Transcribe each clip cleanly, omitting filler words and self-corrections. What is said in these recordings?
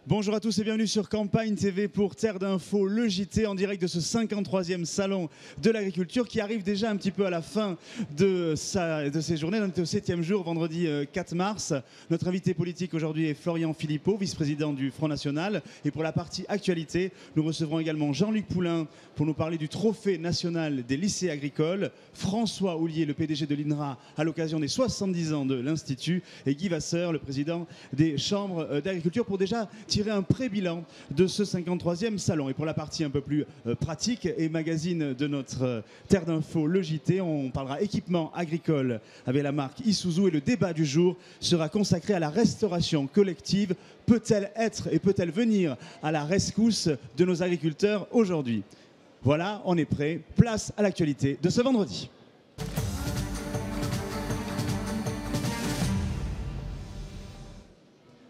Bonjour à tous et bienvenue sur Campagne TV pour Terre d'Info, le JT en direct de ce 53e salon de l'agriculture qui arrive déjà un petit peu à la fin de ces journées. On est au 7e jour, vendredi 4 mars. Notre invité politique aujourd'hui est Florian Philippot, vice-président du Front National. Et pour la partie actualité, nous recevrons également Jean-Luc Poulain pour nous parler du trophée national des lycées agricoles, François Houllier, le PDG de l'INRA à l'occasion des 70 ans de l'Institut, et Guy Vasseur, le président des chambres d'agriculture, pour déjà tirer un pré-bilan de ce 53e salon. Et pour la partie un peu plus pratique et magazine de notre Terre d'Info, le JT, on parlera équipement agricole avec la marque Isuzu et le débat du jour sera consacré à la restauration collective. Peut-elle être et peut-elle venir à la rescousse de nos agriculteurs aujourd'hui? Voilà, on est prêt. Place à l'actualité de ce vendredi.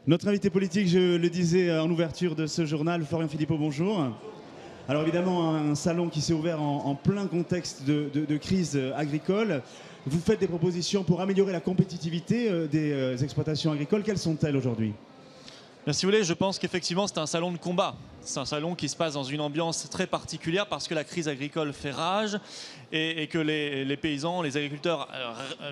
Notre invité politique, je le disais en ouverture de ce journal, Florian Philippot, bonjour. Alors évidemment, un salon qui s'est ouvert en plein contexte de crise agricole. Vous faites des propositions pour améliorer la compétitivité des exploitations agricoles. Quelles sont-elles aujourd'hui ? Bien, si vous voulez, je pense qu'effectivement c'est un salon de combat. C'est un salon qui se passe dans une ambiance très particulière parce que la crise agricole fait rage et que les paysans, les agriculteurs,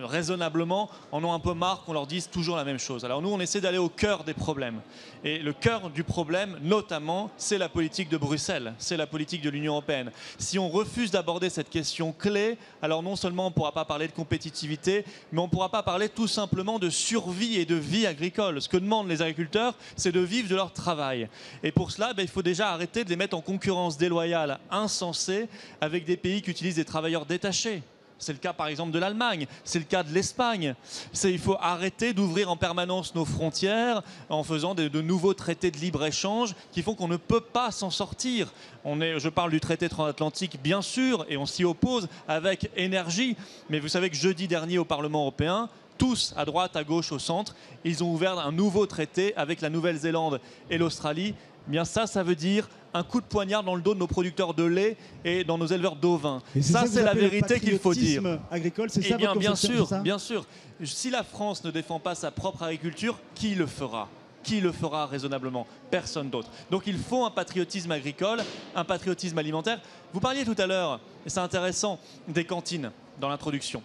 raisonnablement, en ont un peu marre qu'on leur dise toujours la même chose. Alors nous, on essaie d'aller au cœur des problèmes. Et le cœur du problème, notamment, c'est la politique de Bruxelles, c'est la politique de l'Union européenne. Si on refuse d'aborder cette question clé, alors non seulement on ne pourra pas parler de compétitivité, mais on ne pourra pas parler tout simplement de survie et de vie agricole. Ce que demandent les agriculteurs, c'est de vivre de leur travail. Et pour cela, il faut déjà arrêter de les mettre en concurrence déloyale, insensée, avec des pays qui utilisent des travailleurs détachés. C'est le cas par exemple de l'Allemagne, c'est le cas de l'Espagne. Il faut arrêter d'ouvrir en permanence nos frontières en faisant de nouveaux traités de libre-échange qui font qu'on ne peut pas s'en sortir. Je parle du traité transatlantique bien sûr et on s'y oppose avec énergie. Mais vous savez que jeudi dernier au Parlement européen, tous, à droite, à gauche, au centre, ils ont ouvert un nouveau traité avec la Nouvelle-Zélande et l'Australie. Bien ça veut dire un coup de poignard dans le dos de nos producteurs de lait et dans nos éleveurs d'ovins. Ça, c'est la vérité qu'il faut dire. Agricole, c'est ça votre conception, bien sûr. Si la France ne défend pas sa propre agriculture, qui le fera ? Qui le fera raisonnablement? Personne d'autre. Donc il faut un patriotisme agricole, un patriotisme alimentaire. Vous parliez tout à l'heure, et c'est intéressant, des cantines dans l'introduction.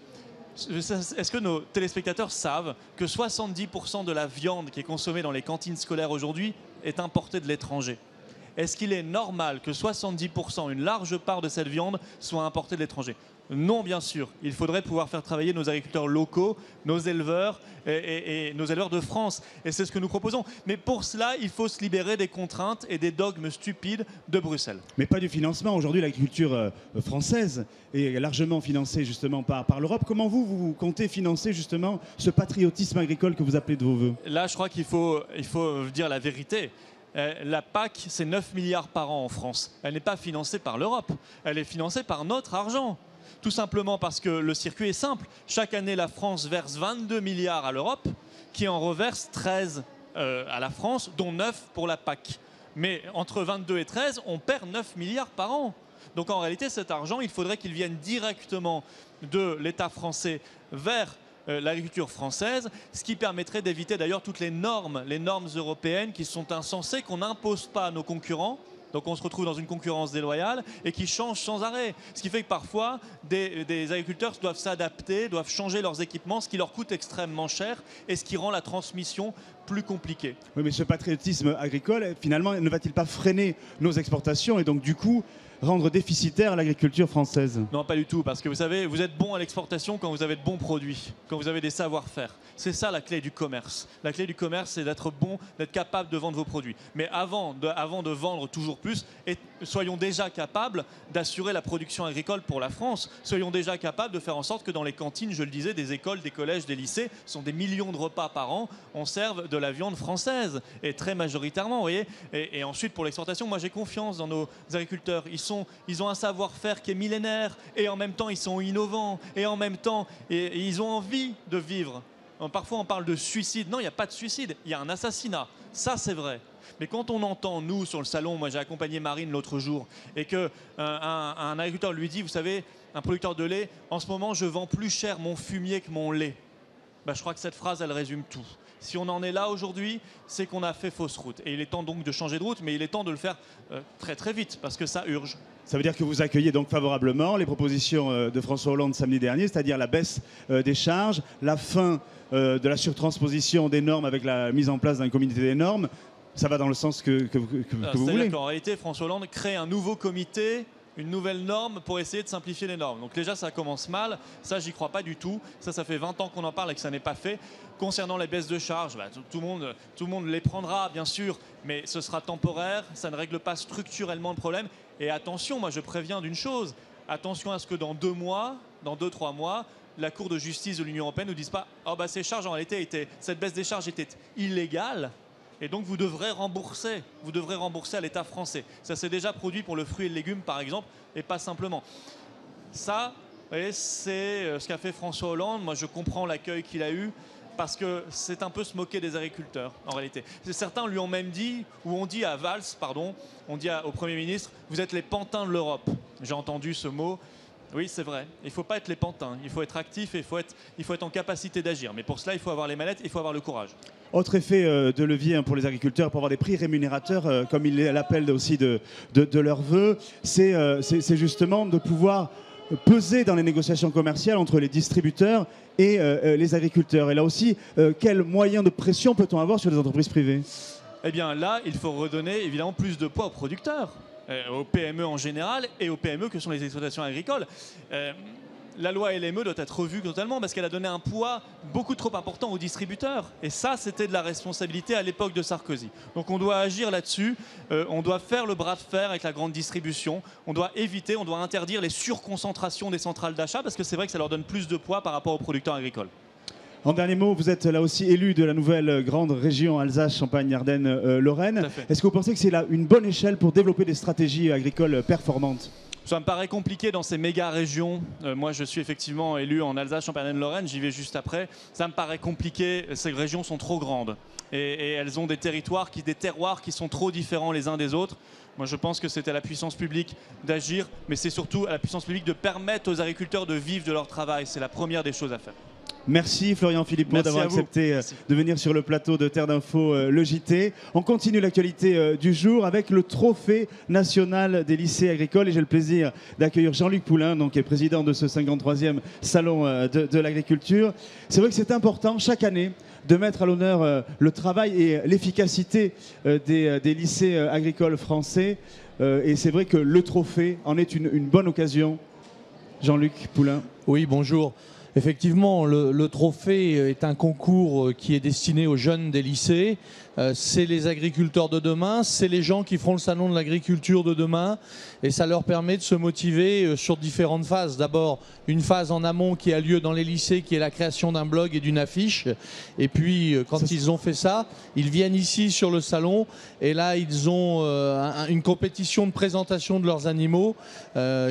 Est-ce que nos téléspectateurs savent que 70% de la viande qui est consommée dans les cantines scolaires aujourd'hui est importée de l'étranger? Est-ce qu'il est normal que 70%, une large part de cette viande, soit importée de l'étranger? Non, bien sûr. Il faudrait pouvoir faire travailler nos agriculteurs locaux, nos éleveurs et nos éleveurs de France. Et c'est ce que nous proposons. Mais pour cela, il faut se libérer des contraintes et des dogmes stupides de Bruxelles. Mais pas du financement. Aujourd'hui, l'agriculture française est largement financée justement par l'Europe. Comment vous comptez financer justement ce patriotisme agricole que vous appelez de vos voeux? Là, je crois qu'il faut dire la vérité. La PAC, c'est 9 milliards par an en France. Elle n'est pas financée par l'Europe. Elle est financée par notre argent. Tout simplement parce que le circuit est simple. Chaque année, la France verse 22 milliards à l'Europe, qui en reverse 13 à la France, dont 9 pour la PAC. Mais entre 22 et 13, on perd 9 milliards par an. Donc en réalité, cet argent, il faudrait qu'il vienne directement de l'État français vers l'agriculture française, ce qui permettrait d'éviter d'ailleurs toutes les normes européennes qui sont insensées, qu'on n'impose pas à nos concurrents. Donc on se retrouve dans une concurrence déloyale et qui change sans arrêt. Ce qui fait que parfois, des agriculteurs doivent s'adapter, doivent changer leurs équipements, ce qui leur coûte extrêmement cher et ce qui rend la transmission plus compliquée. Oui, mais ce patriotisme agricole, finalement, ne va-t-il pas freiner nos exportations et donc du coup rendre déficitaire l'agriculture française? Non, pas du tout, parce que vous savez, vous êtes bon à l'exportation quand vous avez de bons produits, quand vous avez des savoir-faire. C'est ça la clé du commerce. La clé du commerce, c'est d'être bon, d'être capable de vendre vos produits. Mais avant de vendre toujours plus, soyons déjà capables d'assurer la production agricole pour la France. Soyons déjà capables de faire en sorte que dans les cantines, je le disais, des écoles, des collèges, des lycées, ce sont des millions de repas par an, on serve de la viande française, et très majoritairement, vous voyez. Et ensuite, pour l'exportation, moi j'ai confiance dans nos agriculteurs. Ils ont un savoir-faire qui est millénaire, et en même temps, ils sont innovants, et en même temps, ils ont envie de vivre. Parfois, on parle de suicide. Non, il n'y a pas de suicide, il y a un assassinat. Ça, c'est vrai. Mais quand on entend, nous, sur le salon, moi j'ai accompagné Marine l'autre jour, et qu'un agriculteur lui dit, vous savez, un producteur de lait, en ce moment, je vends plus cher mon fumier que mon lait. bah, je crois que cette phrase, elle résume tout. Si on en est là aujourd'hui, c'est qu'on a fait fausse route. Et il est temps donc de changer de route, mais il est temps de le faire très très vite, parce que ça urge. Ça veut dire que vous accueillez donc favorablement les propositions de François Hollande samedi dernier, c'est-à-dire la baisse des charges, la fin de la surtransposition des normes avec la mise en place d'un comité des normes. Ça va dans le sens que vous voulez. En réalité, François Hollande crée un nouveau comité, une nouvelle norme pour essayer de simplifier les normes. Donc déjà, ça commence mal. Ça, j'y crois pas du tout. Ça fait 20 ans qu'on en parle et que ça n'est pas fait. Concernant les baisses de charges, bah, tout le monde les prendra, bien sûr, mais ce sera temporaire. Ça ne règle pas structurellement le problème. Et attention, moi, je préviens d'une chose. Attention à ce que dans 2 mois, dans 2-3 mois, la Cour de justice de l'Union européenne ne dise pas « Oh, bah, ces charges, en réalité, cette baisse des charges était illégale ». Et donc vous devrez rembourser à l'État français. Ça s'est déjà produit pour le fruit et le légume par exemple, et pas simplement. Ça, c'est ce qu'a fait François Hollande. Moi je comprends l'accueil qu'il a eu, parce que c'est un peu se moquer des agriculteurs en réalité. Certains lui ont même dit, ou on dit à Valls, pardon, on dit au Premier ministre, vous êtes les pantins de l'Europe. J'ai entendu ce mot. Oui, c'est vrai. Il ne faut pas être les pantins. Il faut être actif et il faut être en capacité d'agir. Mais pour cela, il faut avoir les manettes, il faut avoir le courage. Autre effet de levier pour les agriculteurs, pour avoir des prix rémunérateurs, comme ils l'appellent aussi de leur vœu, c'est justement de pouvoir peser dans les négociations commerciales entre les distributeurs et les agriculteurs. Et là aussi, quels moyens de pression peut-on avoir sur les entreprises privées ? Eh bien là, il faut redonner évidemment plus de poids aux producteurs. Aux PME en général et aux PME que sont les exploitations agricoles. La loi LME doit être revue totalement parce qu'elle a donné un poids beaucoup trop important aux distributeurs. Et ça, c'était de la responsabilité à l'époque de Sarkozy. Donc on doit agir là-dessus. On doit faire le bras de fer avec la grande distribution. On doit interdire les surconcentrations des centrales d'achat parce que c'est vrai que ça leur donne plus de poids par rapport aux producteurs agricoles. En dernier mot, vous êtes là aussi élu de la nouvelle grande région Alsace, Champagne, Ardennes, Lorraine. Est-ce que vous pensez que c'est là une bonne échelle pour développer des stratégies agricoles performantes ? Ça me paraît compliqué dans ces méga régions. Moi, je suis effectivement élu en Alsace, Champagne, Ardennes, Lorraine. J'y vais juste après. Ça me paraît compliqué. Ces régions sont trop grandes et elles ont des terroirs qui sont trop différents les uns des autres. Moi, je pense que c'est à la puissance publique d'agir, mais c'est surtout à la puissance publique de permettre aux agriculteurs de vivre de leur travail. C'est la première des choses à faire. Merci Florian Philippot d'avoir accepté de venir sur le plateau de Terre d'Info, le JT. On continue l'actualité du jour avec le trophée national des lycées agricoles et j'ai le plaisir d'accueillir Jean-Luc Poulin, donc, qui est président de ce 53e salon de l'agriculture. C'est vrai que c'est important chaque année de mettre à l'honneur le travail et l'efficacité des lycées agricoles français. Et c'est vrai que le trophée en est une bonne occasion. Jean-Luc Poulin. Oui, bonjour. Effectivement, le trophée est un concours qui est destiné aux jeunes des lycées. C'est les agriculteurs de demain, c'est les gens qui feront le salon de l'agriculture de demain. Et ça leur permet de se motiver sur différentes phases. D'abord, une phase en amont qui a lieu dans les lycées, qui est la création d'un blog et d'une affiche. Et puis, quand ils ont fait ça, ils viennent ici sur le salon. Et là, ils ont une compétition de présentation de leurs animaux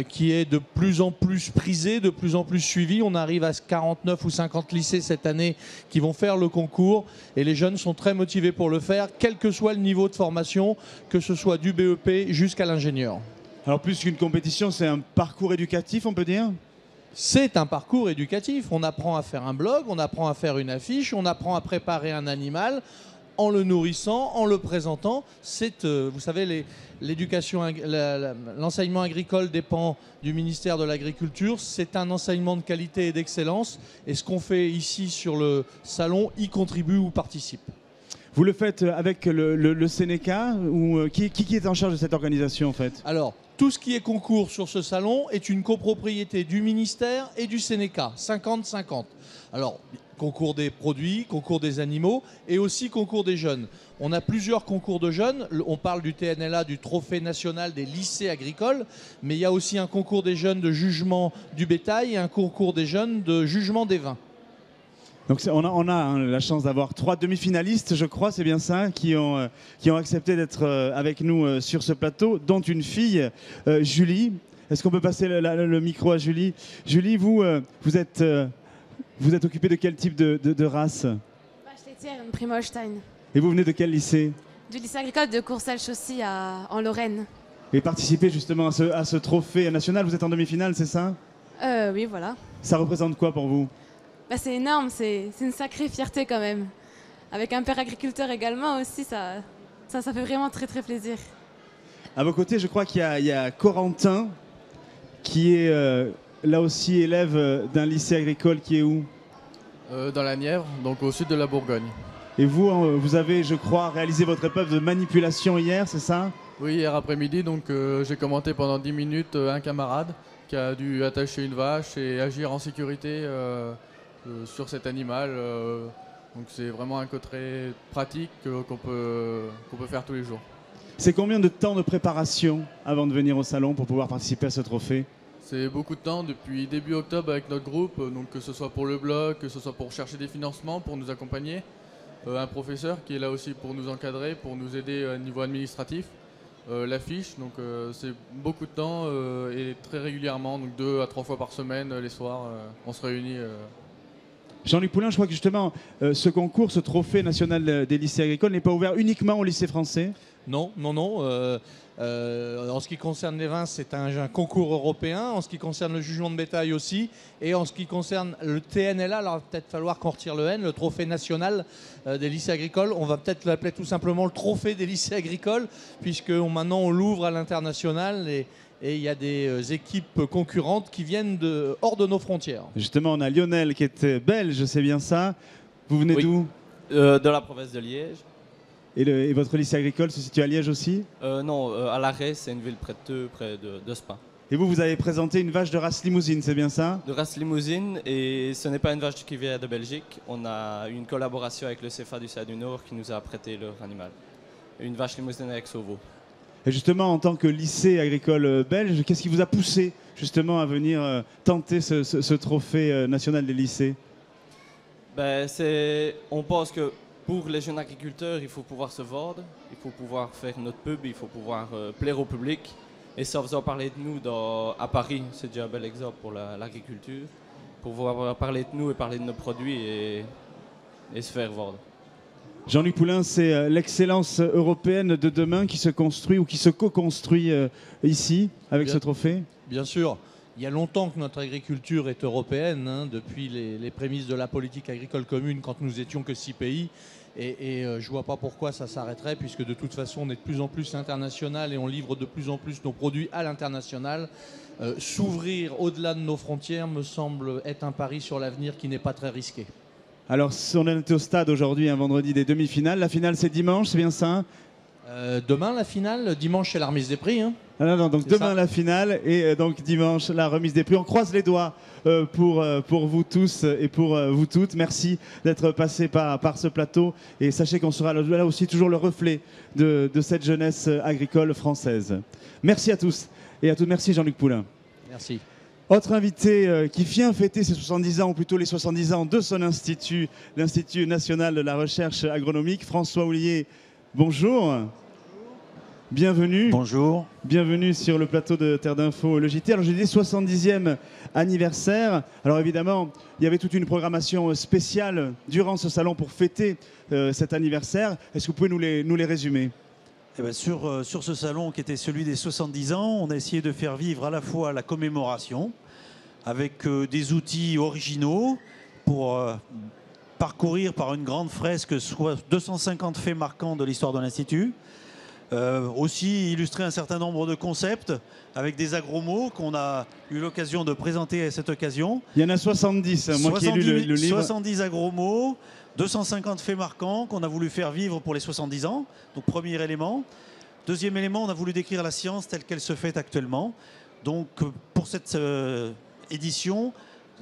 qui est de plus en plus prisée, de plus en plus suivie. On arrive à 49 ou 50 lycées cette année qui vont faire le concours. Et les jeunes sont très motivés pour le faire, quel que soit le niveau de formation, que ce soit du BEP jusqu'à l'ingénieur. Alors plus qu'une compétition, c'est un parcours éducatif, on peut dire ? C'est un parcours éducatif. On apprend à faire un blog, on apprend à faire une affiche, on apprend à préparer un animal en le nourrissant, en le présentant. Vous savez, l'enseignement agricole dépend du ministère de l'Agriculture. C'est un enseignement de qualité et d'excellence. Et ce qu'on fait ici sur le salon y contribue ou participe. Vous le faites avec le Sénéca ou qui est en charge de cette organisation en fait ? Alors, tout ce qui est concours sur ce salon est une copropriété du ministère et du Sénéca, 50-50. Alors, concours des produits, concours des animaux et aussi concours des jeunes. On a plusieurs concours de jeunes. On parle du TNLA, du Trophée national des lycées agricoles, mais il y a aussi un concours des jeunes de jugement du bétail et un concours des jeunes de jugement des vins. Donc on a la chance d'avoir 3 demi-finalistes, je crois, c'est bien ça, qui ont accepté d'être avec nous sur ce plateau, dont une fille, Julie. Est-ce qu'on peut passer le micro à Julie ? Julie, vous êtes occupée de quel type de race ? Une Primo Holstein. Et vous venez de quel lycée ? Du lycée agricole de Courcelles-Chaussy en Lorraine. Et participez justement à ce trophée national, vous êtes en demi-finale, c'est ça ? Oui, voilà. Ça représente quoi pour vous ? Bah, c'est énorme, c'est une sacrée fierté quand même. Avec un père agriculteur également aussi, ça fait vraiment très très plaisir. À vos côtés, je crois qu'il y a Corentin, qui est là aussi élève d'un lycée agricole qui est où? Dans la Nièvre, donc au sud de la Bourgogne. Et vous, vous avez, je crois, réalisé votre épreuve de manipulation hier, c'est ça? Oui, hier après-midi, donc j'ai commenté pendant 10 minutes un camarade qui a dû attacher une vache et agir en sécurité sur cet animal. Donc c'est vraiment un côté pratique qu'on peut faire tous les jours. C'est combien de temps de préparation avant de venir au salon pour pouvoir participer à ce trophée? C'est beaucoup de temps depuis début octobre avec notre groupe, donc que ce soit pour le blog, que ce soit pour chercher des financements, pour nous accompagner. Un professeur qui est là aussi pour nous encadrer, pour nous aider au niveau administratif. L'affiche, donc c'est beaucoup de temps et très régulièrement, donc 2 à 3 fois par semaine, les soirs, on se réunit. Jean-Luc Poulain, je crois que justement, ce concours, ce trophée national des lycées agricoles n'est pas ouvert uniquement aux lycées français? Non. En ce qui concerne les vins, c'est un concours européen. En ce qui concerne le jugement de bétail aussi. Et en ce qui concerne le TNLA, alors il va peut-être falloir qu'on retire le N, le trophée national des lycées agricoles. On va peut-être l'appeler tout simplement le trophée des lycées agricoles, puisque maintenant on l'ouvre à l'international et il y a des équipes concurrentes qui viennent hors de nos frontières. Justement, on a Lionel qui est belge, c'est bien ça. Vous venez d'où? De la province de Liège. Et votre lycée agricole se situe à Liège aussi? Non, à l'Arrêt, c'est une ville près de Spa. Et vous avez présenté une vache de race limousine, c'est bien ça? De race limousine, et ce n'est pas une vache qui vient de Belgique. On a une collaboration avec le CFA du Sahel du Nord qui nous a prêté leur animal. Une vache limousine avec Sauveau. Et justement, en tant que lycée agricole belge, qu'est-ce qui vous a poussé justement à venir tenter ce trophée national des lycées? On pense que pour les jeunes agriculteurs, il faut pouvoir se vendre, il faut pouvoir faire notre pub, il faut pouvoir plaire au public. Et ça faisant parler de nous à Paris, c'est déjà un bel exemple pour l'agriculture, pour pouvoir parler de nous et parler de nos produits et se faire vendre. Jean-Luc Poulain, c'est l'excellence européenne de demain qui se construit ou qui se co-construit ici avec ce trophée? Bien sûr. Il y a longtemps que notre agriculture est européenne, depuis les prémices de la politique agricole commune, quand nous étions que 6 pays. Et je ne vois pas pourquoi ça s'arrêterait, puisque de toute façon, on est de plus en plus international et on livre de plus en plus nos produits à l'international. S'ouvrir au-delà de nos frontières me semble être un pari sur l'avenir qui n'est pas très risqué. Alors, on est au stade aujourd'hui, un vendredi des demi-finales. La finale, c'est dimanche, c'est bien ça? Demain, la finale. Dimanche, c'est la remise des prix. Non, donc demain, la finale et donc dimanche, la remise des prix. On croise les doigts pour vous tous et pour vous toutes. Merci d'être passé par ce plateau. Et sachez qu'on sera là aussi toujours le reflet de cette jeunesse agricole française. Merci à tous et à toutes. Merci Jean-Luc Poulain. Merci. Autre invité qui vient fêter ses 70 ans, ou plutôt les 70 ans de son institut, l'Institut national de la recherche agronomique, François Houllier. Bonjour. Bienvenue. Bonjour. Bienvenue sur le plateau de Terre d'Info, le JT. Alors j'ai dit 70e anniversaire. Alors évidemment, il y avait toute une programmation spéciale durant ce salon pour fêter cet anniversaire. Est-ce que vous pouvez nous les résumer? Eh bien, sur ce salon qui était celui des 70 ans, on a essayé de faire vivre à la fois la commémoration avec des outils originaux pour parcourir par une grande fresque soit 250 faits marquants de l'histoire de l'Institut. Aussi illustrer un certain nombre de concepts avec des agromots qu'on a eu l'occasion de présenter à cette occasion. Il y en a 70, moi qui ai lu le livre. 70 agromots, 250 faits marquants qu'on a voulu faire vivre pour les 70 ans. Donc premier élément. Deuxième élément, on a voulu décrire la science telle qu'elle se fait actuellement. Donc pour cette édition,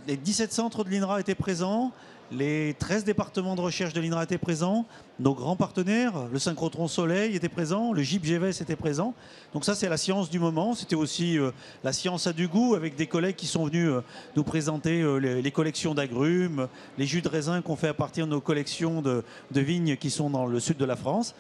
les 17 centres de l'INRA étaient présents. Les 13 départements de recherche de l'INRA étaient présents, nos grands partenaires, le synchrotron Soleil était présent, le GIP GVS était présent. Donc ça, c'est la science du moment. C'était aussi la science a du goût, avec des collègues qui sont venus nous présenter les collections d'agrumes, les jus de raisin qu'on fait à partir de nos collections de vignes qui sont dans le sud de la France.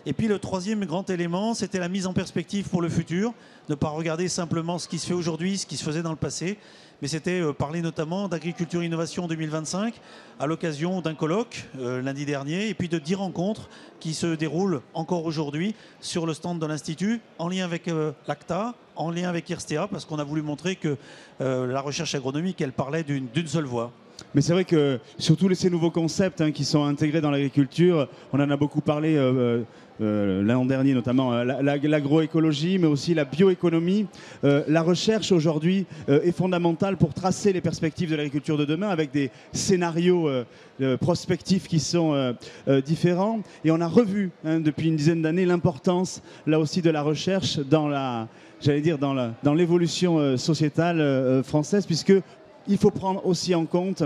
Et puis le troisième grand élément, c'était la mise en perspective pour le futur. Ne pas regarder simplement ce qui se fait aujourd'hui, ce qui se faisait dans le passé, mais c'était parler notamment d'agriculture innovation 2025 à l'occasion d'un colloque lundi dernier et puis de 10 rencontres qui se déroulent encore aujourd'hui sur le stand de l'Institut en lien avec l'ACTA, en lien avec IRSTEA, parce qu'on a voulu montrer que la recherche agronomique, elle parlait d'une seule voix. Mais c'est vrai que sur tous ces nouveaux concepts qui sont intégrés dans l'agriculture, on en a beaucoup parlé l'an dernier, notamment l'agroécologie, mais aussi la bioéconomie. La recherche aujourd'hui est fondamentale pour tracer les perspectives de l'agriculture de demain avec des scénarios prospectifs qui sont différents. Et on a revu depuis une dizaine d'années l'importance là aussi de la recherche dans dans l'évolution sociétale française, puisque il faut prendre aussi en compte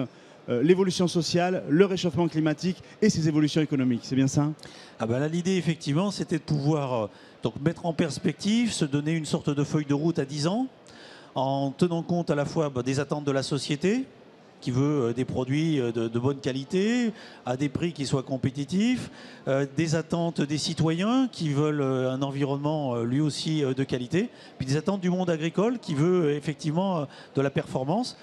l'évolution sociale, le réchauffement climatique et ses évolutions économiques. C'est bien ça? Ah ben là, l'idée, effectivement, c'était de pouvoir donc mettre en perspective, se donner une sorte de feuille de route à 10 ans, en tenant compte à la fois des attentes de la société, qui veut des produits de bonne qualité, à des prix qui soient compétitifs, des attentes des citoyens qui veulent un environnement lui aussi de qualité, puis des attentes du monde agricole qui veut effectivement de la performance.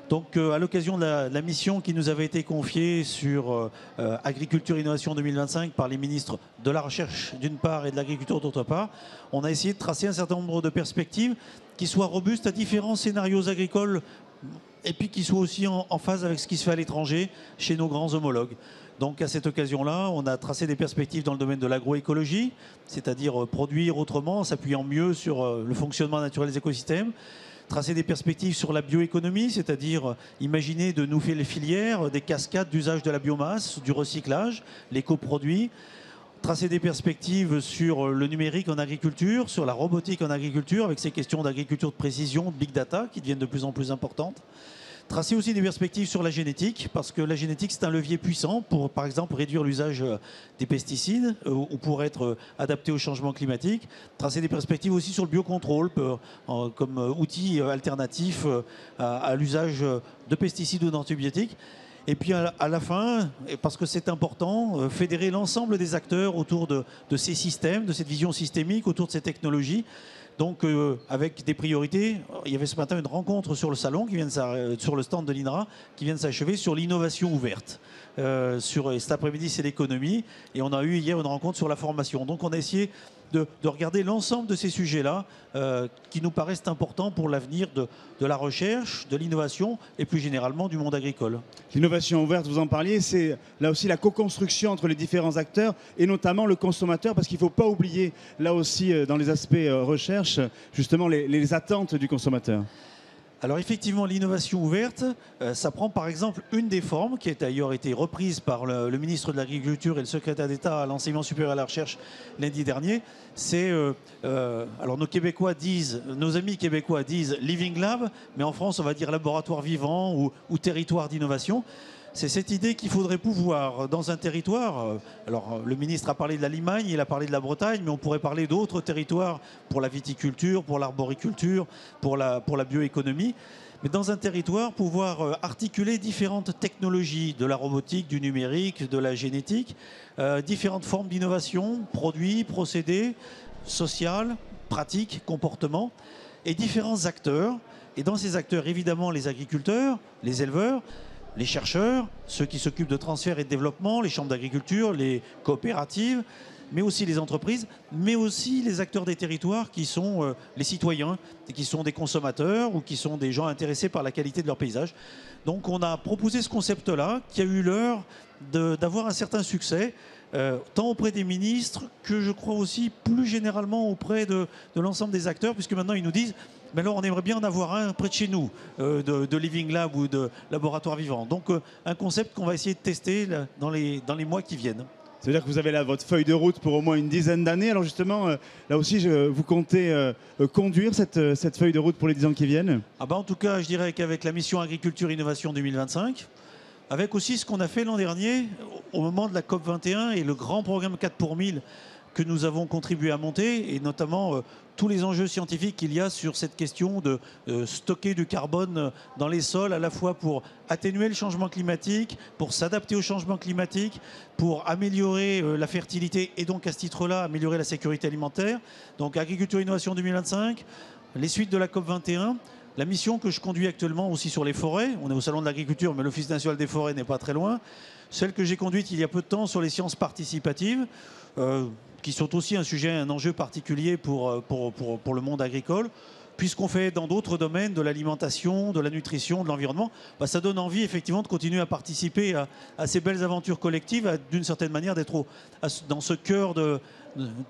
Donc à l'occasion de la mission qui nous avait été confiée sur Agriculture Innovation 2025 par les ministres de la Recherche d'une part et de l'Agriculture d'autre part, on a essayé de tracer un certain nombre de perspectives qui soient robustes à différents scénarios agricoles et puis qui soient aussi en phase avec ce qui se fait à l'étranger chez nos grands homologues. Donc à cette occasion-là, on a tracé des perspectives dans le domaine de l'agroécologie, c'est-à-dire produire autrement en s'appuyant mieux sur le fonctionnement naturel des écosystèmes. Tracer des perspectives sur la bioéconomie, c'est-à-dire imaginer de nouvelles filières, des cascades d'usage de la biomasse, du recyclage, les coproduits. Tracer des perspectives sur le numérique en agriculture, sur la robotique en agriculture, avec ces questions d'agriculture de précision, de big data, qui deviennent de plus en plus importantes. Tracer aussi des perspectives sur la génétique, parce que la génétique, c'est un levier puissant pour, par exemple, réduire l'usage des pesticides ou pour être adapté au changement climatique. Tracer des perspectives aussi sur le biocontrôle comme outil alternatif à l'usage de pesticides ou d'antibiotiques. Et puis à la fin, parce que c'est important, fédérer l'ensemble des acteurs autour de ces systèmes, de cette vision systémique, autour de ces technologies. Donc avec des priorités, il y avait ce matin une rencontre sur le salon, sur le stand de l'INRA, qui vient de s'achever sur l'innovation ouverte. Cet après-midi, c'est l'économie. Et on a eu hier une rencontre sur la formation. Donc on a essayé de regarder l'ensemble de ces sujets-là qui nous paraissent importants pour l'avenir de la recherche, de l'innovation et plus généralement du monde agricole. L'innovation ouverte, vous en parliez, c'est là aussi la co-construction entre les différents acteurs et notamment le consommateur, parce qu'il ne faut pas oublier là aussi dans les aspects recherche justement les attentes du consommateur. Alors effectivement, l'innovation ouverte, ça prend par exemple une des formes qui a d'ailleurs été reprise par le ministre de l'Agriculture et le secrétaire d'État à l'enseignement supérieur et à la recherche lundi dernier. C'est, alors nos amis québécois disent Living Lab, mais en France on va dire laboratoire vivant ou territoire d'innovation. C'est cette idée qu'il faudrait pouvoir, dans un territoire, alors le ministre a parlé de la Limagne, il a parlé de la Bretagne, mais on pourrait parler d'autres territoires pour la viticulture, pour l'arboriculture, pour la bioéconomie. Mais dans un territoire, pouvoir articuler différentes technologies, de la robotique, du numérique, de la génétique, différentes formes d'innovation, produits, procédés, sociales, pratiques, comportements, et différents acteurs. Et dans ces acteurs, évidemment, les agriculteurs, les éleveurs, les chercheurs, ceux qui s'occupent de transfert et de développement, les chambres d'agriculture, les coopératives, mais aussi les entreprises, mais aussi les acteurs des territoires qui sont les citoyens, qui sont des consommateurs ou qui sont des gens intéressés par la qualité de leur paysage. Donc on a proposé ce concept-là qui a eu l'heure d'avoir un certain succès, tant auprès des ministres que je crois aussi plus généralement auprès de l'ensemble des acteurs, puisque maintenant ils nous disent mais alors on aimerait bien en avoir un près de chez nous, de Living Lab ou de laboratoire vivant. Donc un concept qu'on va essayer de tester dans les mois qui viennent. Ça veut dire que vous avez là votre feuille de route pour au moins une dizaine d'années. Alors justement, là aussi, vous comptez conduire cette feuille de route pour les 10 ans qui viennent? En tout cas, je dirais qu'avec la mission Agriculture Innovation 2025, avec aussi ce qu'on a fait l'an dernier au moment de la COP21 et le grand programme 4 pour 1000 que nous avons contribué à monter, et notamment tous les enjeux scientifiques qu'il y a sur cette question de stocker du carbone dans les sols, à la fois pour atténuer le changement climatique, pour s'adapter au changement climatique, pour améliorer la fertilité et donc à ce titre-là améliorer la sécurité alimentaire. Donc Agriculture Innovation 2025, les suites de la COP21, la mission que je conduis actuellement aussi sur les forêts, on est au Salon de l'Agriculture mais l'Office national des forêts n'est pas très loin, celle que j'ai conduite il y a peu de temps sur les sciences participatives, qui sont aussi un enjeu particulier pour le monde agricole. puisqu'on fait dans d'autres domaines de l'alimentation, de la nutrition, de l'environnement, bah, ça donne envie effectivement de continuer à participer à ces belles aventures collectives, d'une certaine manière d'être dans ce cœur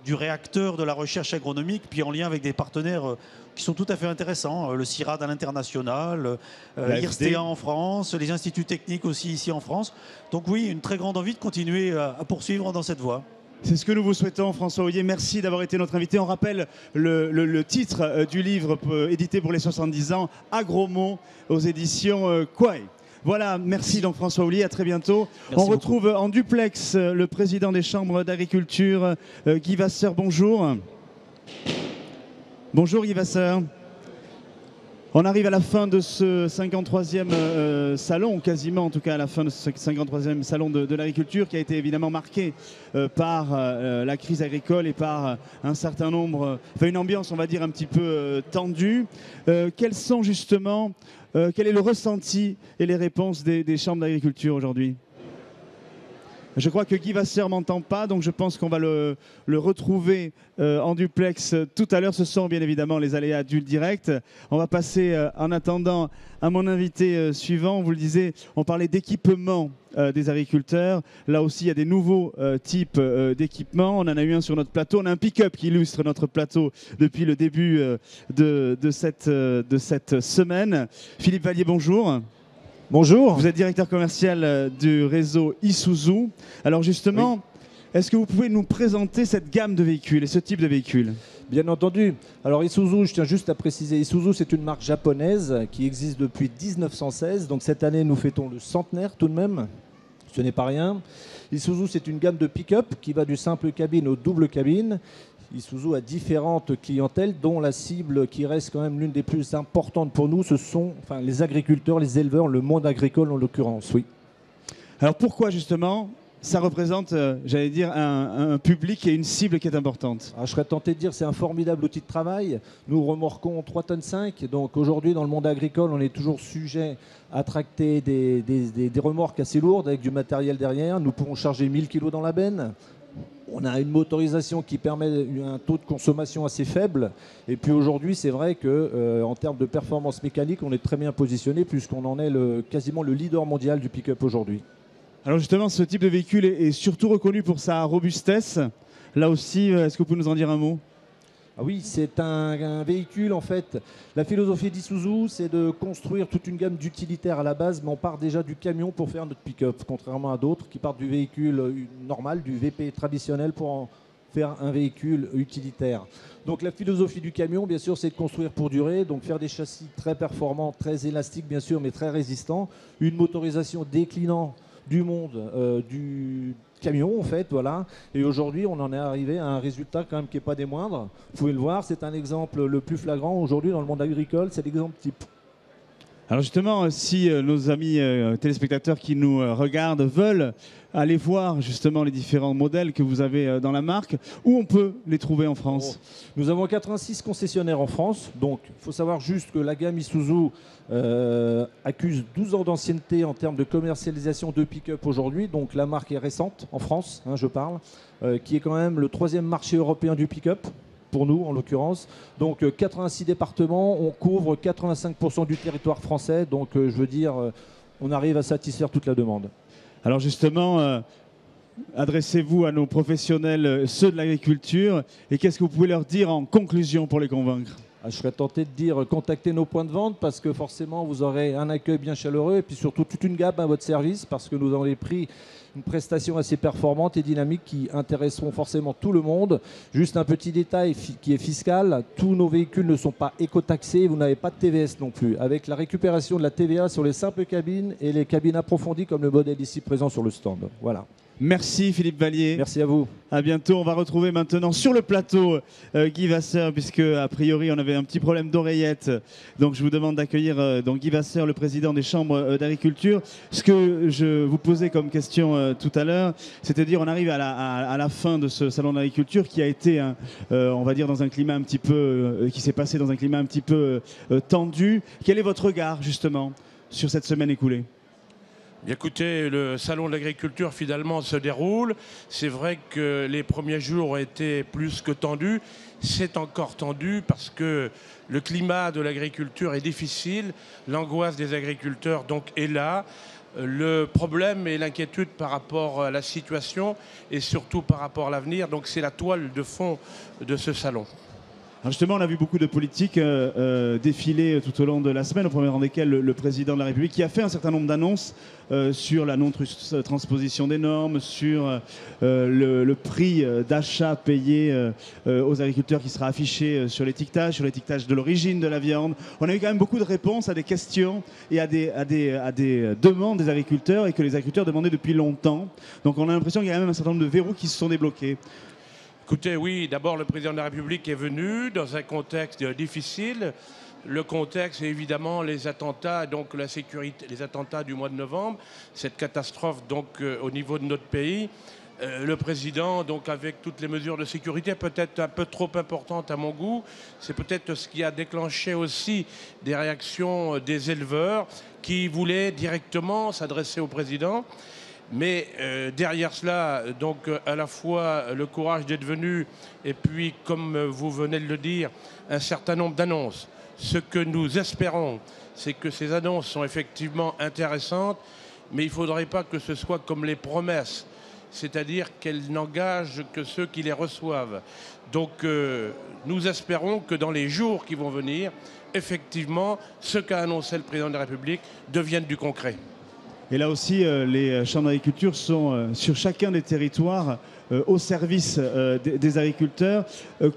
du réacteur de la recherche agronomique, puis en lien avec des partenaires qui sont tout à fait intéressants, le CIRAD à l'international, l'IRSTEA en France, les instituts techniques aussi ici en France. Donc oui, une très grande envie de continuer à poursuivre dans cette voie. C'est ce que nous vous souhaitons, François Ollier. Merci d'avoir été notre invité. On rappelle le titre du livre édité pour les 70 ans, Agromont, aux éditions Quail. Voilà, merci donc François Ollier, à très bientôt. Merci On retrouve en duplex le président des chambres d'agriculture, Guy Vasseur, bonjour. Bonjour Guy Vasseur. On arrive à la fin de ce 53e salon, quasiment en tout cas à la fin de ce 53e salon de l'agriculture, qui a été évidemment marqué par la crise agricole et par un certain nombre, une ambiance on va dire un petit peu tendue. Quels sont justement, quel est le ressenti et les réponses des chambres d'agriculture aujourd'hui ? Je crois que Guy Vasseur ne m'entend pas, donc je pense qu'on va le retrouver en duplex tout à l'heure. Ce sont bien évidemment les aléas du direct. On va passer en attendant à mon invité suivant. Vous le disiez, on parlait d'équipement des agriculteurs. Là aussi, il y a des nouveaux types d'équipements. On en a eu un sur notre plateau. On a un pick-up qui illustre notre plateau depuis le début de cette semaine. Philippe Vallier, bonjour. Bonjour. Vous êtes directeur commercial du réseau Isuzu. Alors justement, est-ce que vous pouvez nous présenter cette gamme de véhicules et ce type de véhicules ? Bien entendu. Alors Isuzu, je tiens juste à préciser, Isuzu c'est une marque japonaise qui existe depuis 1916. Donc cette année nous fêtons le centenaire tout de même. Ce n'est pas rien. Isuzu c'est une gamme de pick-up qui va du simple cabine au double cabine. Isuzu a différentes clientèles, dont la cible qui reste quand même l'une des plus importantes pour nous, ce sont les agriculteurs, les éleveurs, le monde agricole en l'occurrence, oui. Alors pourquoi justement ça représente, j'allais dire, un public et une cible qui est importante ? Alors, je serais tenté de dire que c'est un formidable outil de travail. Nous remorquons 3,5 tonnes. Donc aujourd'hui, dans le monde agricole, on est toujours sujet à tracter des remorques assez lourdes avec du matériel derrière. Nous pouvons charger 1000 kg dans la benne. On a une motorisation qui permet un taux de consommation assez faible. Et puis aujourd'hui, c'est vrai qu'en termes de performance mécanique, on est très bien positionné puisqu'on en est quasiment le leader mondial du pick-up aujourd'hui. Alors justement, ce type de véhicule est surtout reconnu pour sa robustesse. Là aussi, est-ce que vous pouvez nous en dire un mot ? Ah oui, c'est un véhicule, en fait. La philosophie d'Isuzu, c'est de construire toute une gamme d'utilitaires à la base, mais on part déjà du camion pour faire notre pick-up, contrairement à d'autres qui partent du véhicule normal, du VP traditionnel pour en faire un véhicule utilitaire. Donc la philosophie du camion, bien sûr, c'est de construire pour durer, donc faire des châssis très performants, très élastiques, bien sûr, mais très résistants. Une motorisation déclinant du monde du camion en fait, voilà. Et aujourd'hui, on en est arrivé à un résultat quand même qui n'est pas des moindres. Vous pouvez le voir, c'est un exemple le plus flagrant aujourd'hui dans le monde agricole, c'est l'exemple type. Alors justement, si nos amis téléspectateurs qui nous regardent veulent aller voir justement les différents modèles que vous avez dans la marque, où on peut les trouver en France ? Nous avons 86 concessionnaires en France, donc il faut savoir juste que la gamme Isuzu accuse 12 ans d'ancienneté en termes de commercialisation de pick-up aujourd'hui, donc la marque est récente en France, je parle, qui est quand même le 3e marché européen du pick-up. Pour nous, en l'occurrence. Donc 86 départements, on couvre 85% du territoire français. Donc je veux dire, on arrive à satisfaire toute la demande. Alors justement, adressez-vous à nos professionnels, ceux de l'agriculture, et qu'est-ce que vous pouvez leur dire en conclusion pour les convaincre ? Je serais tenté de dire contactez nos points de vente parce que forcément vous aurez un accueil bien chaleureux et puis surtout toute une gamme à votre service parce que nous avons pris une prestation assez performante et dynamique qui intéresseront forcément tout le monde. Juste un petit détail qui est fiscal, tous nos véhicules ne sont pas écotaxés, vous n'avez pas de TVS non plus. Avec la récupération de la TVA sur les simples cabines et les cabines approfondies comme le modèle ici présent sur le stand. Voilà. Merci Philippe Vallier. Merci à vous. À bientôt. On va retrouver maintenant sur le plateau Guy Vasseur, puisque a priori on avait un petit problème d'oreillette. Donc je vous demande d'accueillir Guy Vasseur, le président des chambres d'agriculture. Ce que je vous posais comme question tout à l'heure, c'est-à-dire on arrive à la fin de ce salon d'agriculture qui a été, on va dire, dans un climat un petit peu, qui s'est passé dans un climat un petit peu tendu. Quel est votre regard justement sur cette semaine écoulée ? Bien, écoutez, le salon de l'agriculture finalement se déroule. C'est vrai que les premiers jours ont été plus que tendus. C'est encore tendu parce que le climat de l'agriculture est difficile. L'angoisse des agriculteurs donc est là. Le problème et l'inquiétude par rapport à la situation et surtout par rapport à l'avenir. Donc c'est la toile de fond de ce salon. Alors justement, on a vu beaucoup de politiques défiler tout au long de la semaine, au premier rang desquels le président de la République, qui a fait un certain nombre d'annonces sur la non-transposition des normes, sur le prix d'achat payé aux agriculteurs qui sera affiché sur l'étiquetage de l'origine de la viande. On a eu quand même beaucoup de réponses à des questions et à des demandes des agriculteurs et que les agriculteurs demandaient depuis longtemps. Donc on a l'impression qu'il y a même un certain nombre de verrous qui se sont débloqués. Écoutez, oui, d'abord le président de la République est venu dans un contexte difficile. Le contexte, c'est évidemment les attentats, donc la sécurité, les attentats du mois de novembre, cette catastrophe donc au niveau de notre pays. Le président, donc avec toutes les mesures de sécurité, peut-être un peu trop importantes à mon goût, c'est peut-être ce qui a déclenché aussi des réactions des éleveurs qui voulaient directement s'adresser au président. Mais derrière cela, donc à la fois le courage d'être venu et puis, comme vous venez de le dire, un certain nombre d'annonces. Ce que nous espérons, c'est que ces annonces sont effectivement intéressantes, mais il ne faudrait pas que ce soit comme les promesses, c'est-à-dire qu'elles n'engagent que ceux qui les reçoivent. Donc nous espérons que dans les jours qui vont venir, effectivement, ce qu'a annoncé le président de la République devienne du concret. Et là aussi, les chambres d'agriculture sont sur chacun des territoires au service des agriculteurs.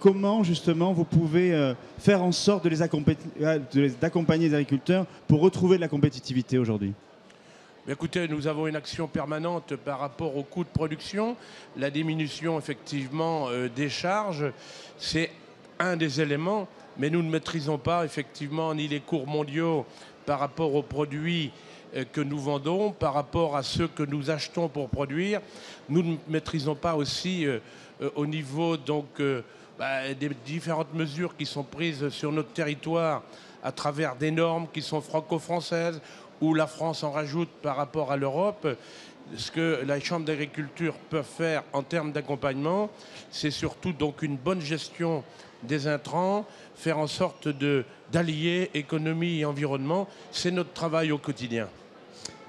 Comment justement vous pouvez faire en sorte d'accompagner les agriculteurs pour retrouver de la compétitivité aujourd'hui ? Écoutez, nous avons une action permanente par rapport aux coûts de production. La diminution effectivement des charges, c'est un des éléments, mais nous ne maîtrisons pas effectivement ni les cours mondiaux par rapport aux produits que nous vendons, par rapport à ceux que nous achetons pour produire. Nous ne maîtrisons pas aussi au niveau donc, des différentes mesures qui sont prises sur notre territoire à travers des normes qui sont franco-françaises, où la France en rajoute par rapport à l'Europe. Ce que la Chambre d'agriculture peut faire en termes d'accompagnement, c'est surtout donc une bonne gestion des intrants, faire en sorte d'allier économie et environnement. C'est notre travail au quotidien.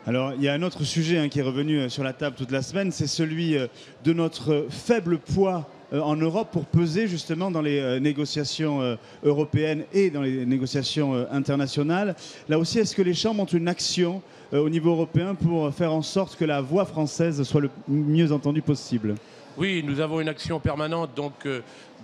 Alors, il y a un autre sujet qui est revenu sur la table toute la semaine, c'est celui de notre faible poids en Europe pour peser justement dans les négociations européennes et dans les négociations internationales. Là aussi, est-ce que les chambres ont une action au niveau européen pour faire en sorte que la voix française soit le mieux entendue possible ? Oui, nous avons une action permanente, donc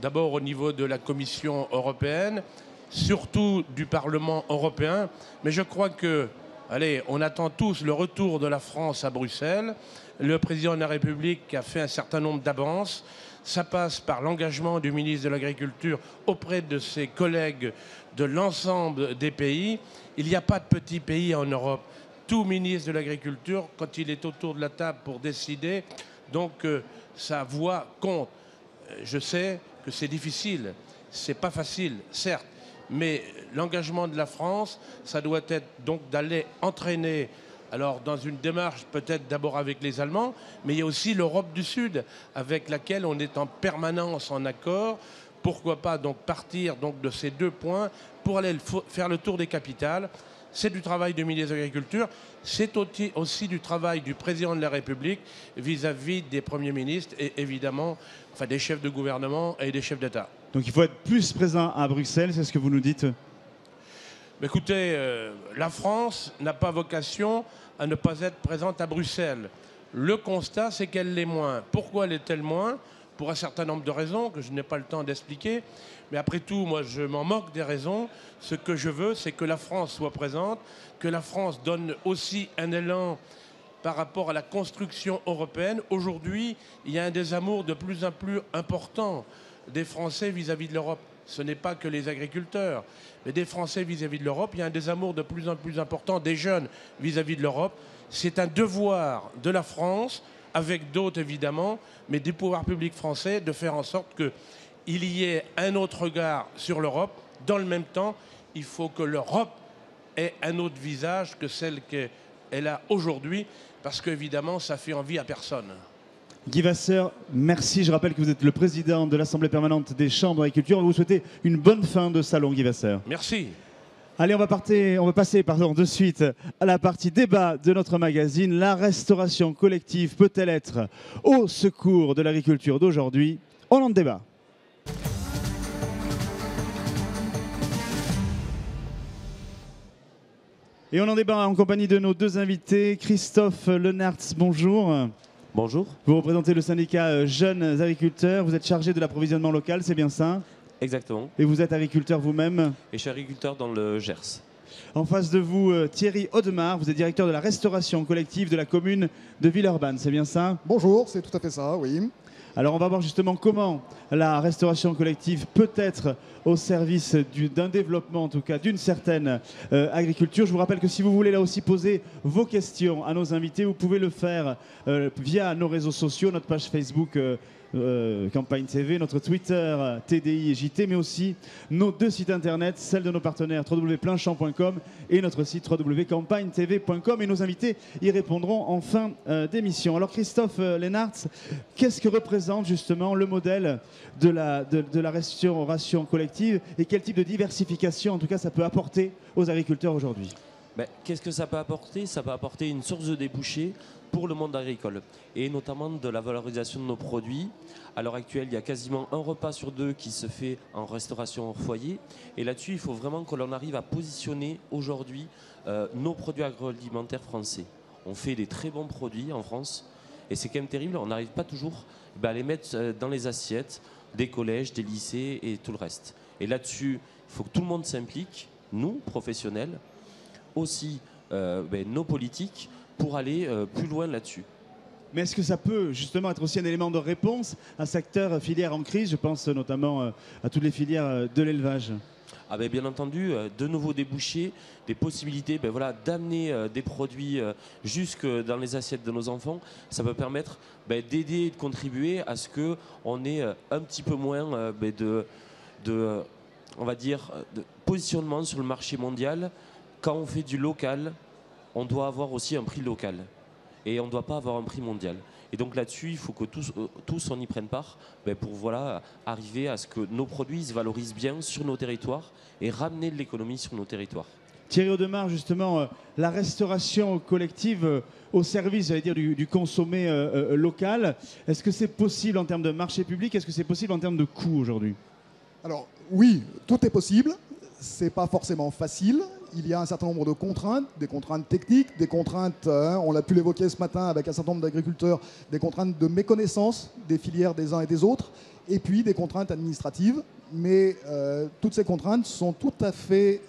d'abord au niveau de la Commission européenne, surtout du Parlement européen, mais je crois que allez, on attend tous le retour de la France à Bruxelles. Le président de la République a fait un certain nombre d'avances. Ça passe par l'engagement du ministre de l'Agriculture auprès de ses collègues de l'ensemble des pays. Il n'y a pas de petits pays en Europe. Tout ministre de l'Agriculture, quand il est autour de la table pour décider, donc sa voix compte. Je sais que c'est difficile, c'est pas facile, certes. Mais l'engagement de la France, ça doit être donc d'aller entraîner, alors dans une démarche peut-être d'abord avec les Allemands, mais il y a aussi l'Europe du Sud, avec laquelle on est en permanence en accord. Pourquoi pas donc partir donc de ces deux points pour aller faire le tour des capitales. C'est du travail du ministre de l'Agriculture, c'est aussi du travail du président de la République vis-à-vis des premiers ministres et évidemment enfin, des chefs de gouvernement et des chefs d'État. Donc il faut être plus présent à Bruxelles, c'est ce que vous nous dites ? Écoutez, la France n'a pas vocation à ne pas être présente à Bruxelles. Le constat, c'est qu'elle l'est moins. Pourquoi l'est-elle moins ? Pour un certain nombre de raisons que je n'ai pas le temps d'expliquer. Mais après tout, moi, je m'en moque des raisons. Ce que je veux, c'est que la France soit présente, que la France donne aussi un élan par rapport à la construction européenne. Aujourd'hui, il y a un désamour de plus en plus important des Français vis-à-vis de l'Europe. Ce n'est pas que les agriculteurs, mais des Français vis-à-vis de l'Europe. Il y a un désamour de plus en plus important des jeunes vis-à-vis de l'Europe. C'est un devoir de la France, avec d'autres évidemment, mais des pouvoirs publics français, de faire en sorte qu'il y ait un autre regard sur l'Europe. Dans le même temps, il faut que l'Europe ait un autre visage que celle qu'elle elle a aujourd'hui, parce qu'évidemment, ça fait envie à personne. Guy Vasseur, merci. Je rappelle que vous êtes le président de l'Assemblée permanente des chambres d'agriculture. On va vous souhaiter une bonne fin de salon, Guy Vasseur. Merci. Allez, on va passer de suite à la partie débat de notre magazine. La restauration collective peut-elle être au secours de l'agriculture d'aujourd'hui? On en débat. Et on en débat en compagnie de nos deux invités. Christophe Lenartz, bonjour. Bonjour. Vous représentez le syndicat Jeunes Agriculteurs. Vous êtes chargé de l'approvisionnement local, c'est bien ça? Exactement. Et vous êtes agriculteur vous-même? Et je suis agriculteur dans le Gers. En face de vous, Thierry Audemars, vous êtes directeur de la restauration collective de la commune de Villeurbanne, c'est bien ça? Bonjour, c'est tout à fait ça, oui. Alors on va voir justement comment la restauration collective peut être au service d'un développement, en tout cas d'une certaine agriculture. Je vous rappelle que si vous voulez là aussi poser vos questions à nos invités, vous pouvez le faire via nos réseaux sociaux, notre page Facebook Campagne TV, notre Twitter TDI et JT, mais aussi nos deux sites internet, celle de nos partenaires www.pleinchamp.com et notre site www.campagnetv.com, et nos invités y répondront en fin d'émission. Alors Christophe Lenartz, qu'est-ce que représente justement le modèle de la restauration collective et quel type de diversification en tout cas ça peut apporter aux agriculteurs aujourd'hui? Qu'est-ce que ça peut apporter? Ça peut apporter une source de débouchés pour le monde agricole et notamment de la valorisation de nos produits. À l'heure actuelle, il y a quasiment un repas sur deux qui se fait en restauration hors foyer. Et là-dessus, il faut vraiment que l'on arrive à positionner aujourd'hui nos produits agroalimentaires français. On fait des très bons produits en France et c'est quand même terrible, on n'arrive pas toujours à les mettre dans les assiettes des collèges, des lycées et tout le reste. Et là-dessus, il faut que tout le monde s'implique, nous, professionnels, aussi nos politiques, pour aller plus loin là-dessus. Mais est-ce que ça peut justement être aussi un élément de réponse à un secteur filière en crise? Je pense notamment à toutes les filières de l'élevage. Bien entendu, de nouveaux débouchés, des possibilités d'amener des produits jusque dans les assiettes de nos enfants. Ça peut permettre d'aider et de contribuer à ce qu'on ait un petit peu moins de positionnement sur le marché mondial. Quand on fait du local, on doit avoir aussi un prix local et on ne doit pas avoir un prix mondial. Et donc là-dessus, il faut que tous on y prenne part pour arriver à ce que nos produits se valorisent bien sur nos territoires et ramener de l'économie sur nos territoires. Thierry Audemars, justement, la restauration collective au service, j'allais dire, du consommé local, est-ce que c'est possible en termes de marché public? Est-ce que c'est possible en termes de coûts aujourd'hui? Alors oui, tout est possible. C'est pas forcément facile. Il y a un certain nombre de contraintes, des contraintes techniques, des contraintes, on l'a pu l'évoquer ce matin avec un certain nombre d'agriculteurs, des contraintes de méconnaissance des filières des uns et des autres, et puis des contraintes administratives. Mais toutes ces contraintes sont tout à fait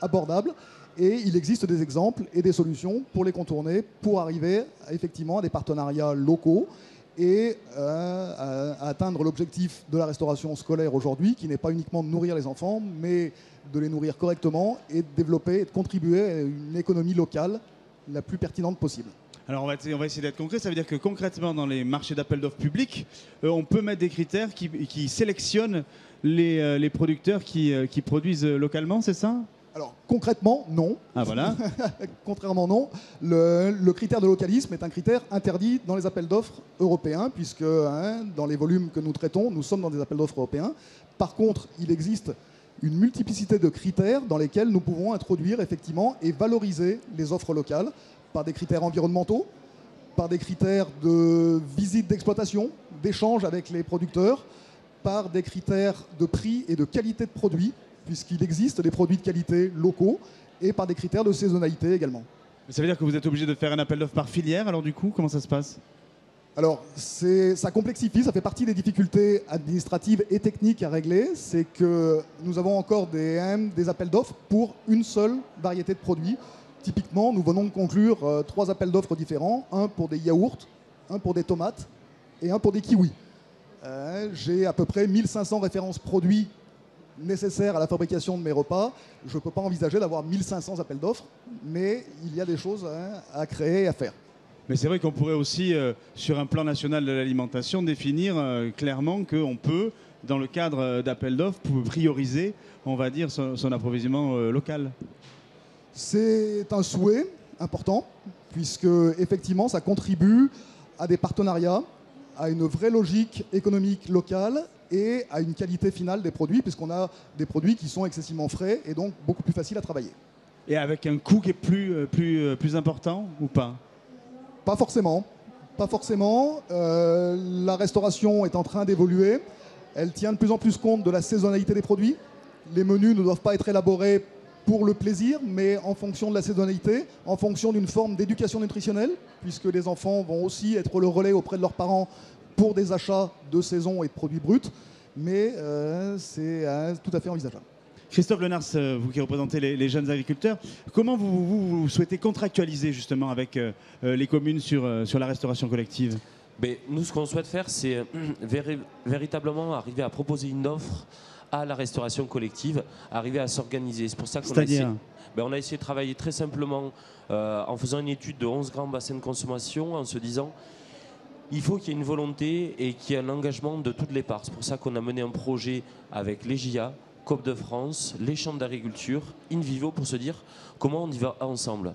abordables, et il existe des exemples et des solutions pour les contourner, pour arriver effectivement à des partenariats locaux et à atteindre l'objectif de la restauration scolaire aujourd'hui, qui n'est pas uniquement de nourrir les enfants, mais de les nourrir correctement et de développer et de contribuer à une économie locale la plus pertinente possible. Alors on va essayer d'être concret, ça veut dire que concrètement dans les marchés d'appel d'offres publics, on peut mettre des critères qui sélectionnent les producteurs qui produisent localement, c'est ça? Alors concrètement, non. Ah voilà. Contrairement non. Le critère de localisme est un critère interdit dans les appels d'offres européens, puisque dans les volumes que nous traitons, nous sommes dans des appels d'offres européens. Par contre, il existe une multiplicité de critères dans lesquels nous pouvons introduire effectivement et valoriser les offres locales par des critères environnementaux, par des critères de visite d'exploitation, d'échange avec les producteurs, par des critères de prix et de qualité de produits, puisqu'il existe des produits de qualité locaux, et par des critères de saisonnalité également. Ça veut dire que vous êtes obligé de faire un appel d'offres par filière, alors du coup, comment ça se passe? Alors, ça complexifie, ça fait partie des difficultés administratives et techniques à régler. C'est que nous avons encore des appels d'offres pour une seule variété de produits. Typiquement, nous venons de conclure 3 appels d'offres différents, un pour des yaourts, un pour des tomates et un pour des kiwis. J'ai à peu près 1500 références produits nécessaires à la fabrication de mes repas. Je ne peux pas envisager d'avoir 1500 appels d'offres, mais il y a des choses à créer et à faire. Mais c'est vrai qu'on pourrait aussi, sur un plan national de l'alimentation, définir clairement qu'on peut, dans le cadre d'appels d'offres, prioriser, on va dire, son approvisionnement local. C'est un souhait important. puisque effectivement ça contribue à des partenariats, à une vraie logique économique locale et à une qualité finale des produits, puisqu'on a des produits qui sont excessivement frais et donc beaucoup plus faciles à travailler. Et avec un coût qui est plus important ou pas? Pas forcément. Pas forcément. La restauration est en train d'évoluer. Elle tient de plus en plus compte de la saisonnalité des produits. Les menus ne doivent pas être élaborés pour le plaisir, mais en fonction de la saisonnalité, en fonction d'une forme d'éducation nutritionnelle, puisque les enfants vont aussi être le relais auprès de leurs parents pour des achats de saison et de produits bruts. Mais c'est tout à fait envisageable. Christophe Lenars, vous qui représentez les jeunes agriculteurs, comment vous souhaitez contractualiser justement avec les communes sur la restauration collective? Nous, ce qu'on souhaite faire, c'est véritablement arriver à proposer une offre à la restauration collective, arriver à s'organiser. C'est pour ça qu'on a essayé de travailler très simplement en faisant une étude de 11 grands bassins de consommation, en se disant il faut qu'il y ait une volonté et qu'il y ait un engagement de toutes les parts. C'est pour ça qu'on a mené un projet avec les JA, COP de France, les chambres d'agriculture, InVivo, pour se dire comment on y va ensemble.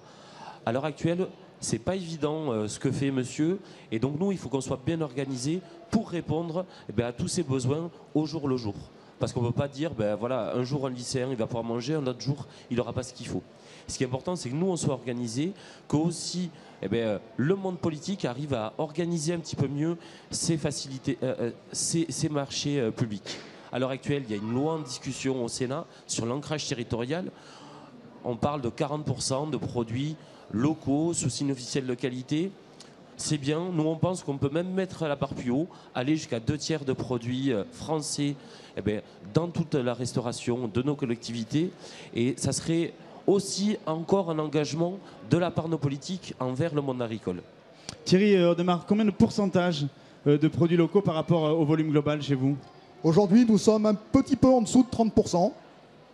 À l'heure actuelle, c'est pas évident ce que fait monsieur, et donc nous, il faut qu'on soit bien organisé pour répondre à tous ces besoins au jour le jour. Parce qu'on ne peut pas dire, voilà, un jour un lycéen il va pouvoir manger, un autre jour il n'aura pas ce qu'il faut. Ce qui est important, c'est que nous on soit organisés, que aussi le monde politique arrive à organiser un petit peu mieux ces facilités, ces marchés publics. À l'heure actuelle, il y a une loi en discussion au Sénat sur l'ancrage territorial. On parle de 40% de produits locaux, sous signe officiel de qualité. C'est bien. Nous, on pense qu'on peut même mettre la barre plus haut, aller jusqu'à 2/3 de produits français dans toute la restauration de nos collectivités. Et ça serait aussi encore un engagement de la part de nos politiques envers le monde agricole. Thierry Audemars, combien de pourcentage de produits locaux par rapport au volume global chez vous? Aujourd'hui, nous sommes un petit peu en dessous de 30%.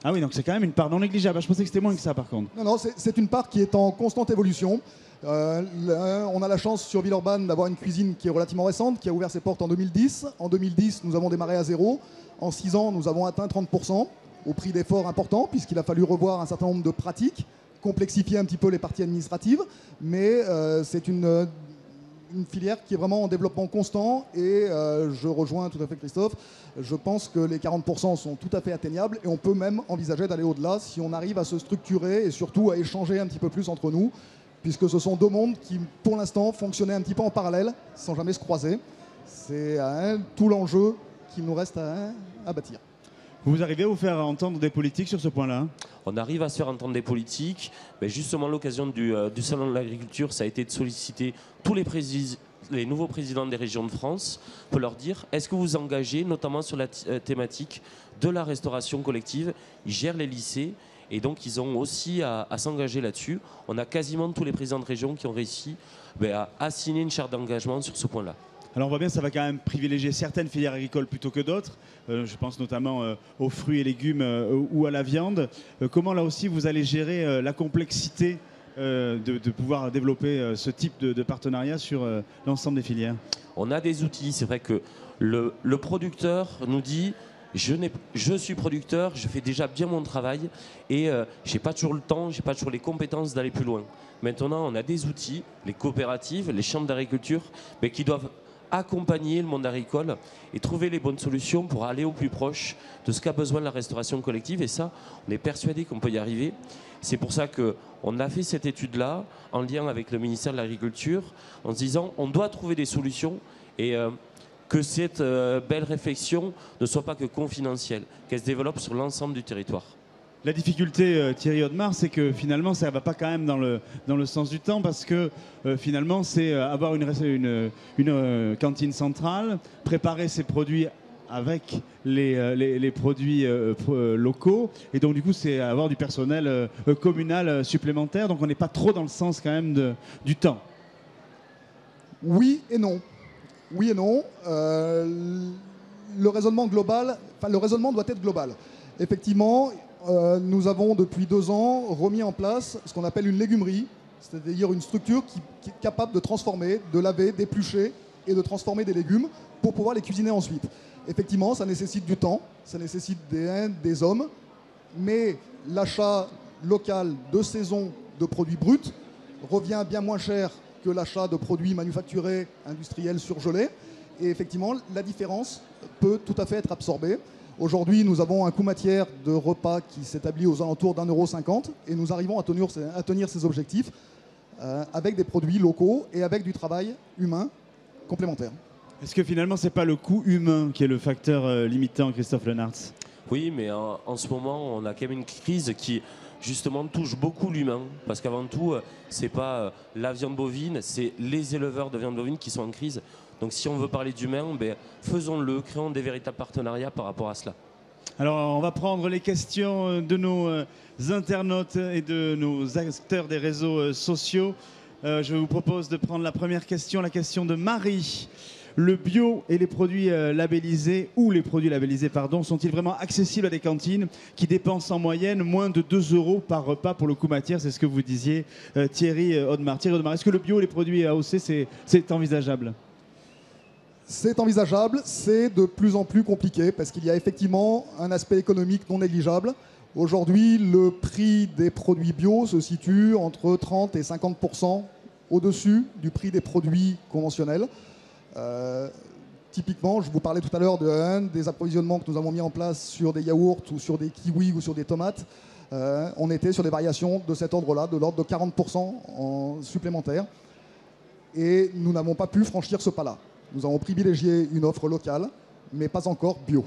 Ah oui, donc c'est quand même une part non négligeable. Je pensais que c'était moins que ça, par contre. Non, c'est une part qui est en constante évolution. On a la chance sur Villeurbanne d'avoir une cuisine qui est relativement récente, qui a ouvert ses portes en 2010. En 2010, nous avons démarré à zéro. En 6 ans, nous avons atteint 30%, au prix d'efforts importants, puisqu'il a fallu revoir un certain nombre de pratiques, complexifier un petit peu les parties administratives. Mais c'est une filière qui est vraiment en développement constant et je rejoins tout à fait Christophe. Je pense que les 40% sont tout à fait atteignables et on peut même envisager d'aller au-delà si on arrive à se structurer et surtout à échanger un petit peu plus entre nous, puisque ce sont deux mondes qui, pour l'instant, fonctionnaient un petit peu en parallèle sans jamais se croiser. C'est tout l'enjeu qu'il nous reste à bâtir. Vous arrivez à vous faire entendre des politiques sur ce point-là? On arrive à se faire entendre des politiques. Mais justement, l'occasion du Salon de l'agriculture, ça a été de solliciter tous les nouveaux présidents des régions de France pour leur dire est-ce que vous vous engagez, notamment sur la thématique de la restauration collective. Ils gèrent les lycées et donc ils ont aussi à s'engager là-dessus. On a quasiment tous les présidents de région qui ont réussi à signer une charte d'engagement sur ce point-là. Alors on voit bien que ça va quand même privilégier certaines filières agricoles plutôt que d'autres. Je pense notamment aux fruits et légumes ou à la viande. Comment là aussi vous allez gérer la complexité de pouvoir développer ce type de partenariat sur l'ensemble des filières? On a des outils. C'est vrai que le producteur nous dit je suis producteur, je fais déjà bien mon travail et je n'ai pas toujours le temps, je n'ai pas toujours les compétences d'aller plus loin. Maintenant, on a des outils, les coopératives, les chambres d'agriculture, mais qui doivent accompagner le monde agricole et trouver les bonnes solutions pour aller au plus proche de ce qu'a besoin la restauration collective. Et ça, on est persuadé qu'on peut y arriver. C'est pour ça qu'on a fait cette étude-là en lien avec le ministère de l'Agriculture en se disant on doit trouver des solutions et que cette belle réflexion ne soit pas que confidentielle, qu'elle se développe sur l'ensemble du territoire. La difficulté, Thierry Audemars, c'est que finalement, ça ne va pas quand même dans le sens du temps parce que finalement, c'est avoir une cantine centrale, préparer ses produits avec les produits locaux et donc du coup, c'est avoir du personnel communal supplémentaire. Donc on n'est pas trop dans le sens quand même du temps. Oui et non. Oui et non. Le raisonnement global, le raisonnement doit être global. Effectivement, nous avons depuis 2 ans remis en place ce qu'on appelle une légumerie, c'est-à-dire une structure qui est capable de transformer, de laver, d'éplucher et de transformer des légumes pour pouvoir les cuisiner ensuite. Effectivement, ça nécessite du temps, ça nécessite des hommes, mais l'achat local de saison de produits bruts revient bien moins cher que l'achat de produits manufacturés industriels surgelés. Et effectivement, la différence peut tout à fait être absorbée. Aujourd'hui, nous avons un coût matière de repas qui s'établit aux alentours d'1,50 € et nous arrivons à tenir ces objectifs avec des produits locaux et avec du travail humain complémentaire. Est-ce que finalement, ce n'est pas le coût humain qui est le facteur limitant, Christophe Lenartz? Oui, mais en ce moment, on a quand même une crise qui justement touche beaucoup l'humain. Parce qu'avant tout, ce n'est pas la viande bovine, c'est les éleveurs de viande bovine qui sont en crise. Donc si on veut parler d'humain, faisons-le, créons des véritables partenariats par rapport à cela. Alors, on va prendre les questions de nos internautes et de nos acteurs des réseaux sociaux. Je vous propose de prendre la première question, la question de Marie. Le bio et les produits labellisés, sont-ils vraiment accessibles à des cantines qui dépensent en moyenne moins de 2 € par repas pour le coût matière? C'est ce que vous disiez, Thierry Audemars. Thierry Audemars, est-ce que le bio et les produits AOC, c'est envisageable? C'est envisageable, c'est de plus en plus compliqué parce qu'il y a effectivement un aspect économique non négligeable. Aujourd'hui, le prix des produits bio se situe entre 30 et 50% au-dessus du prix des produits conventionnels. Typiquement, je vous parlais tout à l'heure des approvisionnements que nous avons mis en place sur des yaourts ou sur des kiwis ou sur des tomates. On était sur des variations de cet ordre-là, de l'ordre de 40% en supplémentaire. Et nous n'avons pas pu franchir ce pas-là. Nous avons privilégié une offre locale, mais pas encore bio.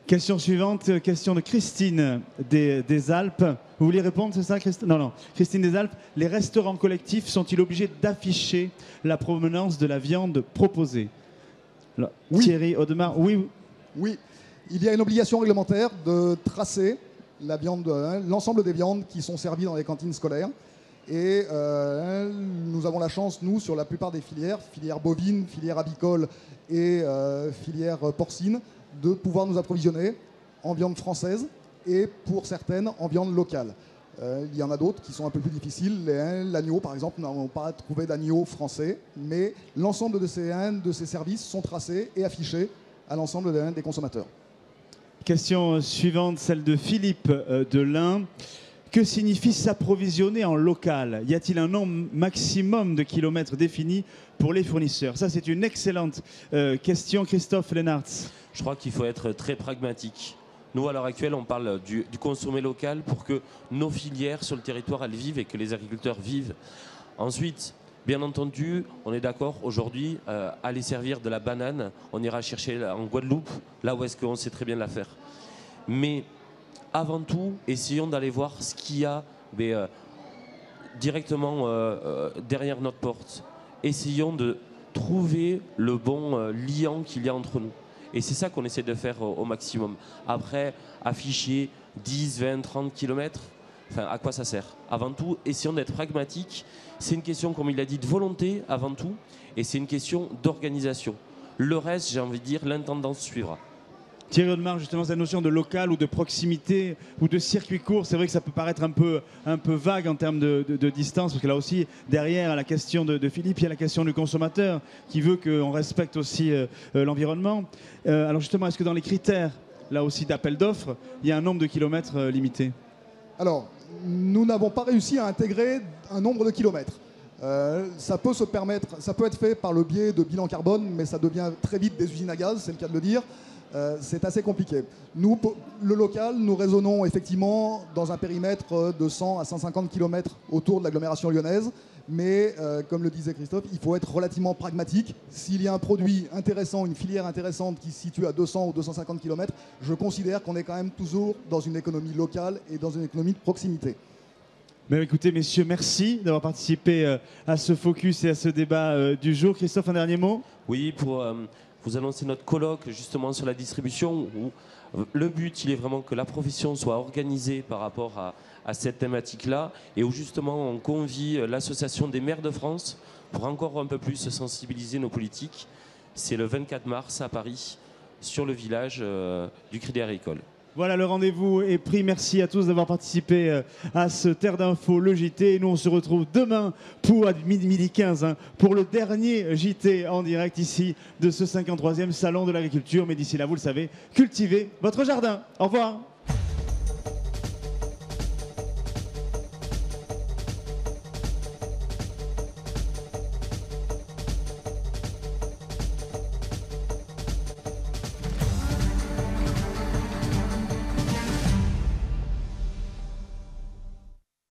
Question suivante, question de Christine des Alpes. Vous voulez répondre, c'est ça, Christine? Non. Christine des Alpes, les restaurants collectifs sont-ils obligés d'afficher la provenance de la viande proposée? Alors, oui. Thierry Audemars, oui. Oui, il y a une obligation réglementaire de tracer la viande, l'ensemble des viandes qui sont servies dans les cantines scolaires. Et nous avons la chance, nous, sur la plupart des filières bovines, filière avicole et filière porcine, de pouvoir nous approvisionner en viande française et pour certaines en viande locale. Il y en a d'autres qui sont un peu plus difficiles. L'agneau, par exemple, nous n'avons pas trouvé d'agneau français, mais l'ensemble de ces services sont tracés et affichés à l'ensemble des consommateurs. Question suivante, celle de Philippe de l'Ain. Que signifie s'approvisionner en local? Y a-t-il un nombre maximum de kilomètres défini pour les fournisseurs? Ça, c'est une excellente question. Christophe Lenartz. Je crois qu'il faut être très pragmatique. Nous, à l'heure actuelle, on parle du consommer local pour que nos filières sur le territoire, elles vivent et que les agriculteurs vivent. Ensuite, bien entendu, on est d'accord, aujourd'hui, aller servir de la banane, on ira chercher en Guadeloupe, là où est-ce qu'on sait très bien la faire. Mais avant tout, essayons d'aller voir ce qu'il y a directement derrière notre porte. Essayons de trouver le bon liant qu'il y a entre nous. Et c'est ça qu'on essaie de faire au maximum. Après, afficher 10, 20, 30 km, à quoi ça sert? Avant tout, essayons d'être pragmatiques. C'est une question, comme il a dit, de volonté avant tout. Et c'est une question d'organisation. Le reste, j'ai envie de dire, l'intendance suivra. Thierry Audemars, justement, cette notion de local ou de proximité ou de circuit court, c'est vrai que ça peut paraître un peu vague en termes de distance, parce que là aussi, derrière à la question de Philippe, il y a la question du consommateur qui veut qu'on respecte aussi l'environnement. Alors justement, est-ce que dans les critères, là aussi, d'appel d'offres, il y a un nombre de kilomètres limité? Alors, nous n'avons pas réussi à intégrer un nombre de kilomètres. Ça peut être fait par le biais de bilan carbone, mais ça devient très vite des usines à gaz, c'est le cas de le dire. C'est assez compliqué. Nous, le local, nous raisonnons effectivement dans un périmètre de 100 à 150 km autour de l'agglomération lyonnaise, mais comme le disait Christophe, il faut être relativement pragmatique. S'il y a un produit intéressant, une filière intéressante qui se situe à 200 ou 250 km, je considère qu'on est quand même toujours dans une économie locale et dans une économie de proximité. Ben, écoutez, messieurs, merci d'avoir participé à ce focus et à ce débat du jour. Christophe, un dernier mot? Oui, pour vous annoncer notre colloque justement sur la distribution où le but, il est vraiment que la profession soit organisée par rapport à cette thématique-là et où justement on convie l'Association des maires de France pour encore un peu plus sensibiliser nos politiques. C'est le 24 mars à Paris, sur le village du Crédit Agricole. Voilà, le rendez-vous est pris. Merci à tous d'avoir participé à ce Terre d'Info, le JT. Et nous, on se retrouve demain pour à midi 15 pour le dernier JT en direct ici de ce 53e Salon de l'Agriculture. Mais d'ici là, vous le savez, cultivez votre jardin. Au revoir.